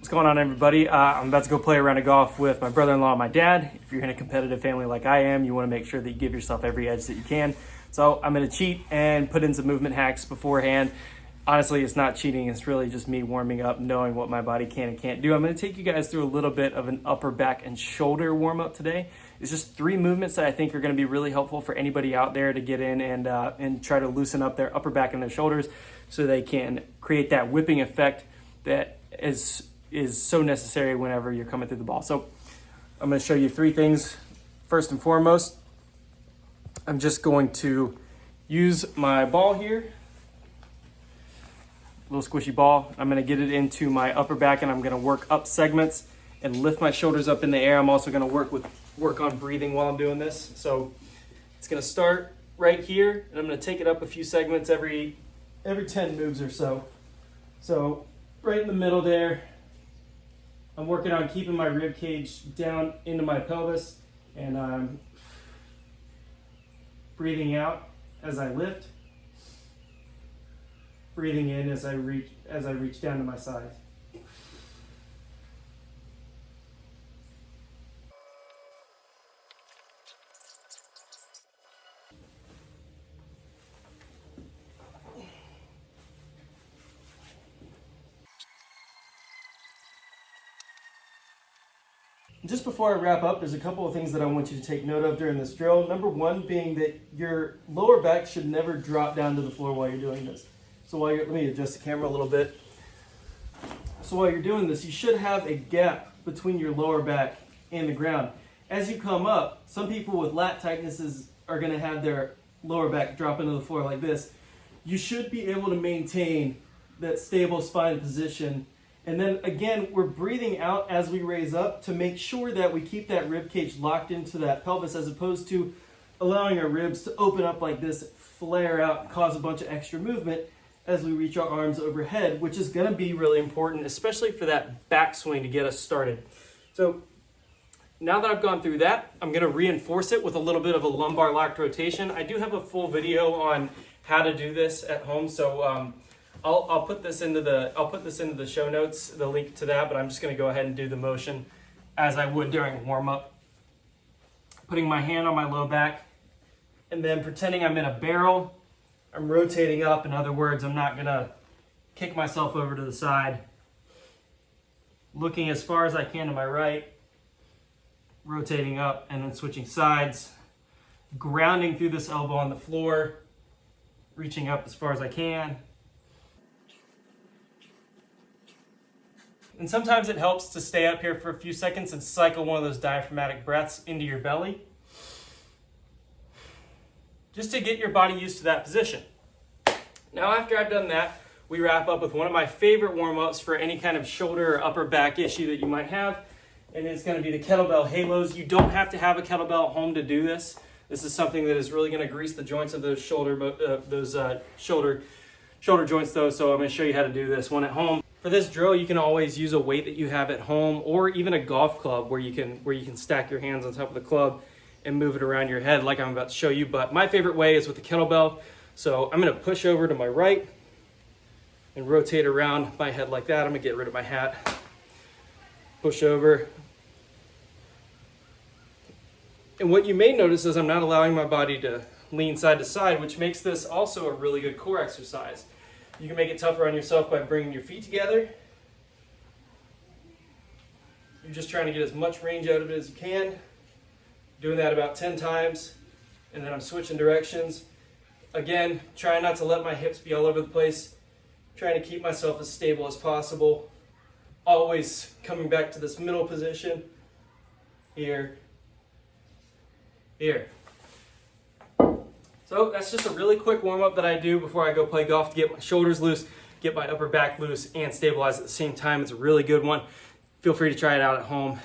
What's going on, everybody? I'm about to go play a round of golf with my brother-in-law and my dad. If you're in a competitive family like I am, you want to make sure that you give yourself every edge that you can. So I'm going to cheat and put in some movement hacks beforehand. Honestly, it's not cheating. It's really just me warming up, knowing what my body can and can't do. I'm going to take you guys through a little bit of an upper back and shoulder warm-up today. It's just 3 movements that I think are going to be really helpful for anybody out there to get in and try to loosen up their upper back and their shoulders so they can create that whipping effect that is so necessary whenever you're coming through the ball. So I'm going to show you 3 things. First and foremost, I'm just going to use my ball here, little squishy ball. I'm going to get it into my upper back and I'm going to work up segments and lift my shoulders up in the air. I'm also going to work on breathing while I'm doing this. So it's going to start right here and I'm going to take it up a few segments every 10 moves or so. So right in the middle there, I'm working on keeping my rib cage down into my pelvis, and I'm breathing out as I lift, breathing in as I reach down to my sides. Just before I wrap up, there's a couple of things that I want you to take note of during this drill. Number 1 being that your lower back should never drop down to the floor while you're doing this. So let me adjust the camera a little bit. So while you're doing this, you should have a gap between your lower back and the ground. As you come up, some people with lat tightnesses are going to have their lower back drop into the floor like this. You should be able to maintain that stable spine position. And then again, we're breathing out as we raise up to make sure that we keep that rib cage locked into that pelvis, as opposed to allowing our ribs to open up like this, flare out, and cause a bunch of extra movement as we reach our arms overhead, which is going to be really important, especially for that backswing to get us started. So now that I've gone through that, I'm going to reinforce it with a little bit of a lumbar locked rotation. I do have a full video on how to do this at home, so I'll put this into the show notes, the link to that, but I'm just going to go ahead and do the motion as I would during warm-up. Putting my hand on my low back and then pretending I'm in a barrel. I'm rotating up. In other words, I'm not going to kick myself over to the side. Looking as far as I can to my right, rotating up and then switching sides, grounding through this elbow on the floor, reaching up as far as I can. And sometimes it helps to stay up here for a few seconds and cycle one of those diaphragmatic breaths into your belly, just to get your body used to that position. Now, after I've done that, we wrap up with one of my favorite warm-ups for any kind of shoulder or upper back issue that you might have, and it's going to be the kettlebell halos. You don't have to have a kettlebell at home to do this. This is something that is really going to grease the joints of those shoulder joints, though. So I'm going to show you how to do this one at home. For this drill, you can always use a weight that you have at home, or even a golf club where you can stack your hands on top of the club and move it around your head like I'm about to show you. But my favorite way is with the kettlebell. So I'm going to push over to my right and rotate around my head like that. I'm going to get rid of my hat. Push over. And what you may notice is I'm not allowing my body to lean side to side, which makes this also a really good core exercise. You can make it tougher on yourself by bringing your feet together. You're just trying to get as much range out of it as you can. Doing that about 10 times. And then I'm switching directions. Again, trying not to let my hips be all over the place. Trying to keep myself as stable as possible. Always coming back to this middle position. Here. Here. So that's just a really quick warm-up that I do before I go play golf to get my shoulders loose, get my upper back loose, and stabilize at the same time. It's a really good one. Feel free to try it out at home.